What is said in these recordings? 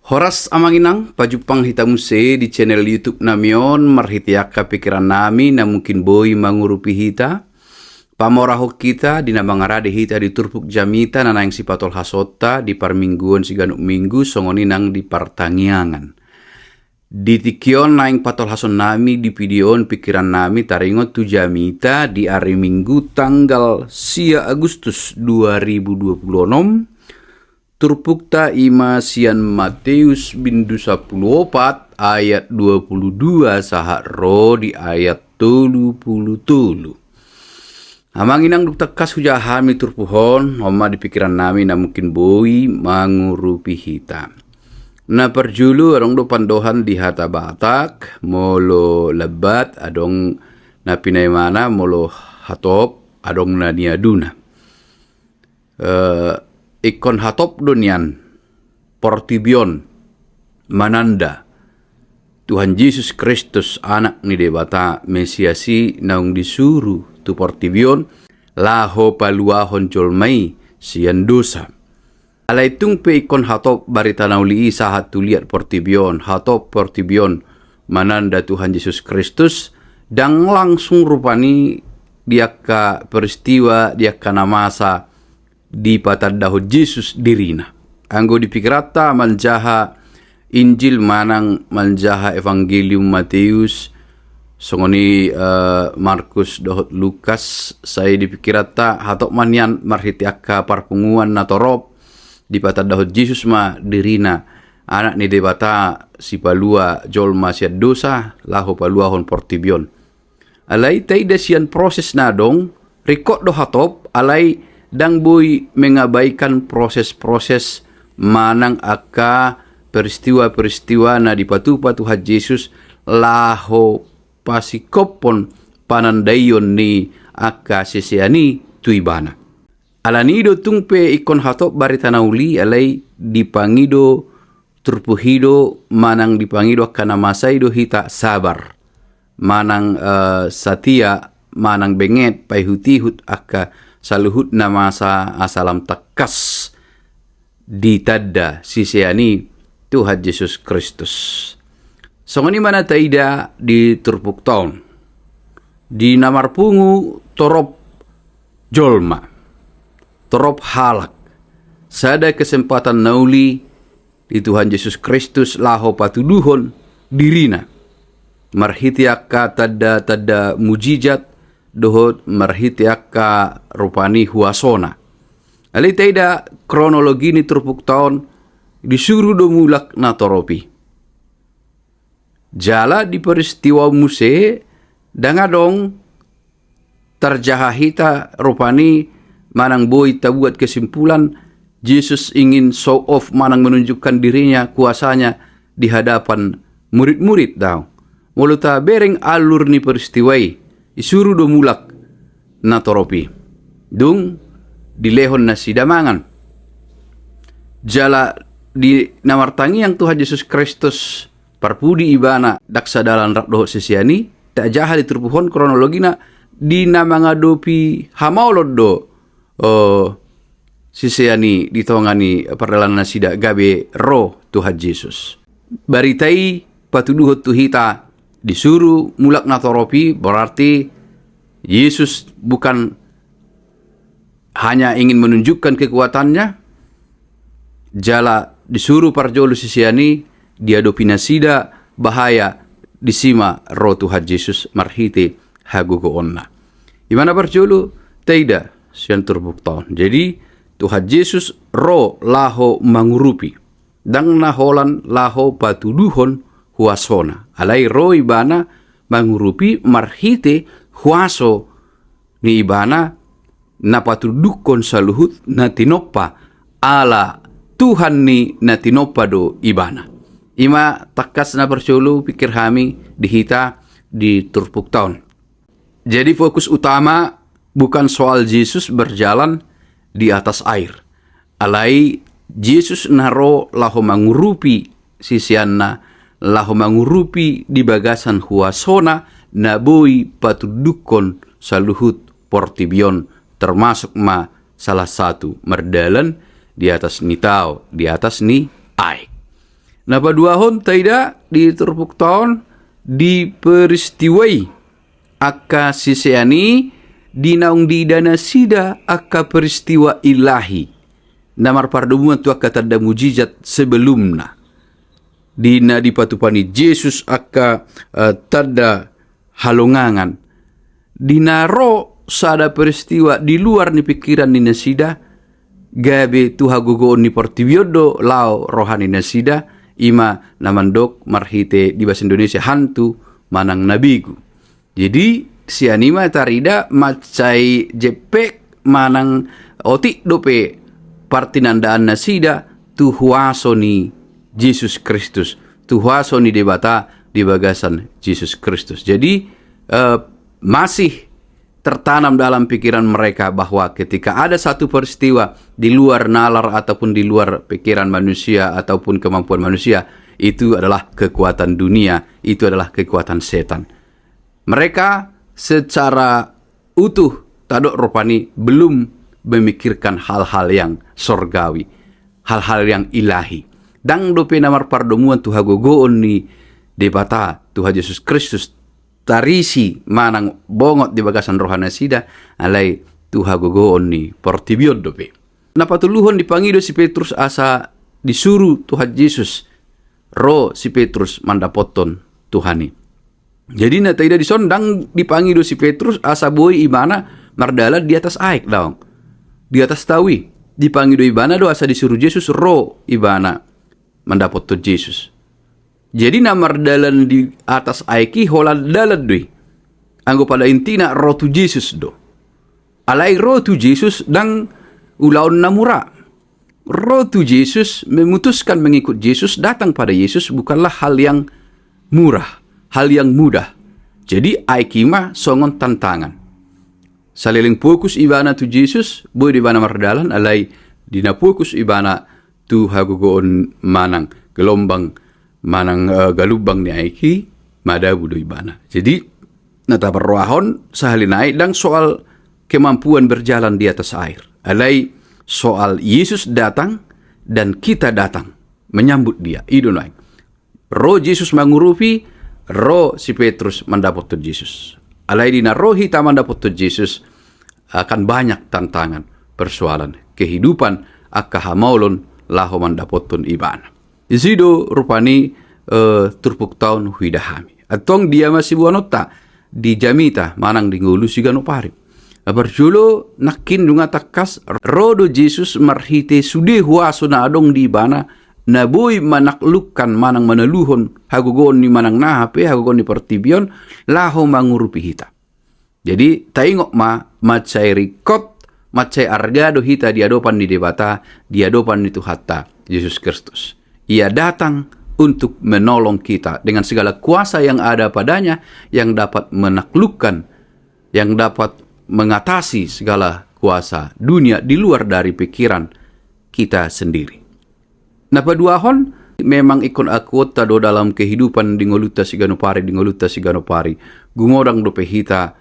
Horas amanginang pajupang hitamuse di channel YouTube namion marhitiaka pikiran nami na mungkin boy mangurupi hita. Pamorahok kita di namangarade hita di turpuk jamita na nang sipatol hasota di parmingguan siganuk minggu songoninang di partangiangan. Di tikion naing patol hason nami di videon pikiran nami taringot tu jamita di hari minggu tanggal 4 Agustus 2026. Turpukta ima sian Matius bindu 14 ayat 22 sahak ro di ayat 30. Amanginang duktakas hujahami turpuhon homa di pikiran nami na mungkin boi mangurupi hita. Na perjulu arong do pandohan di hata batak molo lebat adong na pinay mana molo hatop adong na niaduna. Ikon hatop dunian portibion mananda Tuhan Yesus Kristus anak ni debata Mesiasi naung disuruh tu portibion laho paluahon jolmai sian dosa. Alai tung pe ikon hatop barita nauli sahat tuliat portibion hatop portibion mananda Tuhan Yesus Kristus dan langsung rupani diaka peristiwa diaka namasa di patadahud Yesus dirina. Anggo dipikirata maljaha Injil manang maljaha Evangelium Matius songoni Markus dohot Lukas saya dipikirata hatok manyan marhitiaka parpunguan natorop di patadahud Yesus ma dirina anak ni debata si palua jolma siad dosa laho paluahon portibion. Alai taida sian proses nadong rikot do hatop alai dang boy mengabaikan proses-proses manang aka peristiwa-peristiwa na dipatupa Tuhan Yesus laho pasikopon panandayon ni aka sesiani tuibana. Alanido tungpe ikon hatop barita nauli alay dipangido turpuhido manang dipangido kana masaido hita sabar. Manang satia manang benget payhutihut aka saluhut na masa asalam takas ditadda sisiani Tuhan Yesus Kristus. Songoni mana taida di turpuk taon di namarpungu torop jolma torop halak sada kesempatan nauli di Tuhan Yesus Kristus laho patuduhon dirina marhitiaka tadda mujizat dohot marhitiaka rupani huasona. Ali taida kronologi ni turpuk tahun disuruh do mulak na toropi. Jala di peristiwa muse dangadong terjahahita rupani manang boy tabuat kesimpulan Yesus ingin show off manang menunjukkan dirinya kuasanya di hadapan murid-murid daw. Muluta bereng alur ni peristiwai isuruh do mulak na toropi. Dung dilehon na sidamangan. Jala di namartangi yang Tuhan Yesus Kristus parpudi ibana daksa dalan rakdoh sesiani tak jaha di turpuhon kronologina di namangadopi hamaulod do sesiani ditongani perdalan sida gabe roh Tuhan Yesus. Baritai patuduhot tuhita disuruh mulak na toropi berarti Yesus bukan hanya ingin menunjukkan kekuatannya. Jala disuruh parjolu sisiani diadopina sida bahaya disima roh Tuhan Yesus marhite hagugo onna. Imana parjolu taida sian turbuk tahun. Jadi Tuhan Yesus roh laho mangurupi dang naholan laho patuduhon huasona. Alai roh ibana mangurupi marhite huaso ni ibana napatudukon saluhut na tinopa ala Tuhan ni na tinopa do ibana. Ima takas na perculu pikir kami dihita di turpuk tahun. Jadi fokus utama bukan soal Yesus berjalan di atas air. Alai Yesus naro laho mangurupi sisianna laho mangurupi di bagasan huasona na boy patudukon saluhut portibion termasuk ma salah satu merdalan di atas ni tao, di atas ni ai. Napa dua hon taida di turpuk tahun di peristiwai akka siseani dinaung di dana sida akka peristiwa ilahi. Namar pardumungan tu akka tanda mujizat sebelumna. Dina dipatupani Yesus akka tanda halongangan. Dina ro sada peristiwa di luar ni pikiran ni nasida. Gabe tuha gogoon ni portibiodo lao rohani nasida. Ima namandok marhite di bahasa Indonesia hantu manang nabigu. Jadi si anima tarida macai jepek manang otik dope partinandaan nasida tuhuaso ni Yesus Kristus, tuhuaso ni debata di bagasan Yesus Kristus. Jadi masih tertanam dalam pikiran mereka bahwa ketika ada satu peristiwa di luar nalar ataupun di luar pikiran manusia ataupun kemampuan manusia, itu adalah kekuatan dunia, itu adalah kekuatan setan. Mereka secara utuh tadok rupani belum memikirkan hal-hal yang sorgawi, hal-hal yang ilahi. Dang dope namar pardomuan tuha gogoon ni debata Tuhan Yesus Kristus tarisi manang bongot di bagasan rohana sida alai tuha gogoon ni portibion dope. Napatuluhon dipangido si Petrus asa disuruh Tuhan Yesus ro si Petrus mandapoton Tuhani. Jadi na taida disondang dipangido si Petrus asa boy imana mardala di atas aik daong. Di atas tawi dipangido ibana do asa disuruh Yesus ro ibana mandapoton Yesus. Jadi namar dalan di atas aiki holan dalan doi. Anggo pada intina roh tu Yesus do. Alai roh tu Yesus dang ulaun namura. Roh tu Yesus memutuskan mengikut Yesus, datang pada Yesus bukanlah hal yang murah, hal yang mudah. Jadi aiki mah songon tantangan. Saliling fokus ibana tu Yesus, boy di bana mardalan alai dina fokus ibana tu hagogoon manang gelombang manang galubang ni aiki madabu do ibana. Jadi nata perroahon sahalinai dan soal kemampuan berjalan di atas air. Alai soal Yesus datang dan kita datang menyambut dia. Idonai. Roh Yesus mengurupi, roh si Petrus mendapat Yesus. Alai dina roh kita mendapat Yesus akan banyak tantangan, persoalan, kehidupan akahamaulon laho mendapat ibana. Isido rupani turpuk tahun huidahami. Atong dia masih buanota di jamita manang di ngulu sigano pari. Berjulo nakin dunga takas rodo Yesus marhite sude huaso na adong di ibana na boy manaklukkan manang manaluhon hagugon ni manang nahape hagugon ni pertibion laho mangurupi hita. Jadi taingok macai rikot macai argado hita di adopan di debata di adopan itu hatta Yesus Kristus. Ia datang untuk menolong kita dengan segala kuasa yang ada padanya yang dapat menaklukkan, yang dapat mengatasi segala kuasa dunia di luar dari pikiran kita sendiri. Napa duahon memang ikon akuota do dalam kehidupan di ngoluta sigano pari gumodang dope hita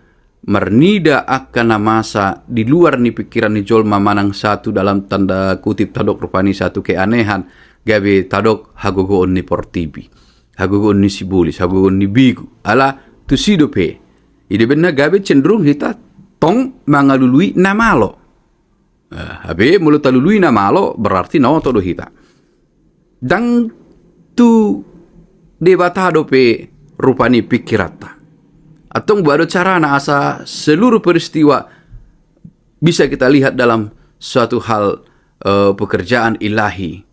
mernida akan masa di luar ni pikiran ni jolma manang satu dalam tanda kutip tadok rupani satu keanehan gabe tadok hagogoon ni portibi, hagogoon ni sibulis, hagogoon ni bigu ala tusidope ide benna gabe cenderung hita tong mangalului namalo. Habe mulut talului namalo berarti nawa todo hita. Dang tu debata dope rupani pikirata. Atong baru cara na asa seluruh peristiwa bisa kita lihat dalam suatu hal pekerjaan ilahi,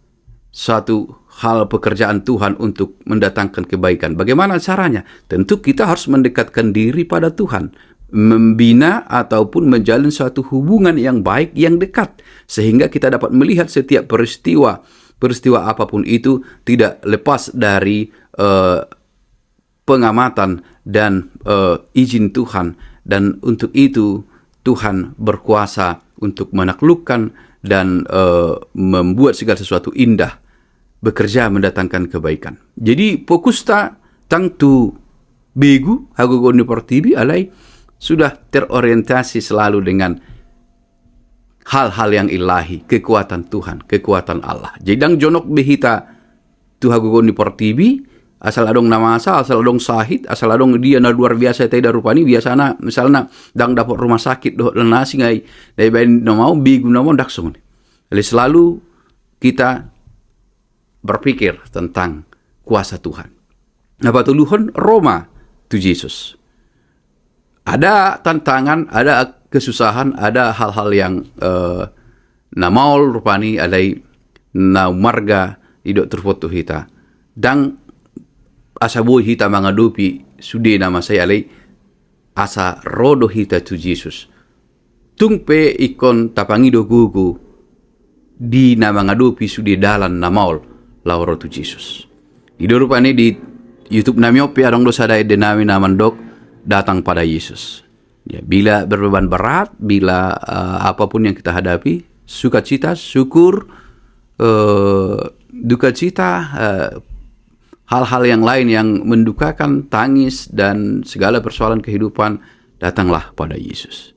suatu hal pekerjaan Tuhan untuk mendatangkan kebaikan. Bagaimana caranya? Tentu kita harus mendekatkan diri pada Tuhan, membina ataupun menjalin suatu hubungan yang baik, yang dekat, sehingga kita dapat melihat setiap peristiwa apapun itu tidak lepas dari pengamatan dan izin Tuhan, dan untuk itu Tuhan berkuasa untuk menaklukkan dan membuat segala sesuatu indah, bekerja mendatangkan kebaikan. Jadi fokus tang tu begu hagogon portibi alai sudah terorientasi selalu dengan hal-hal yang ilahi, kekuatan Tuhan, kekuatan Allah. Jadi dang jonok behita Tuhan gugon di por TV, asal adong nama asal adong sahid, asal adong dia na luar biasa tidak rupani biasana misalnya dang dapur rumah sakit do nasi ngai dai bain no mau bigu no mau daksung. Jadi selalu kita berpikir tentang kuasa Tuhan. Apa Tuhan Roma to Jesus. Ada tantangan, ada kesusahan, ada hal-hal yang namaul rupani alai na marga idok terfoto hita. Dan asa boy hita mangadupi sude nama saya alai asa rodo hita to Jesus. Tungpe ikon tapangido gugu di nama ngadupi sude dalan namaul lauro to Jesus. Ido rupani di YouTube nami opi adong dosa dai denami namandok datang pada Yesus. Ya, bila berbeban berat, bila apapun yang kita hadapi, sukacita, syukur, duka cita, hal-hal yang lain yang mendukakan, tangis dan segala persoalan kehidupan, datanglah pada Yesus.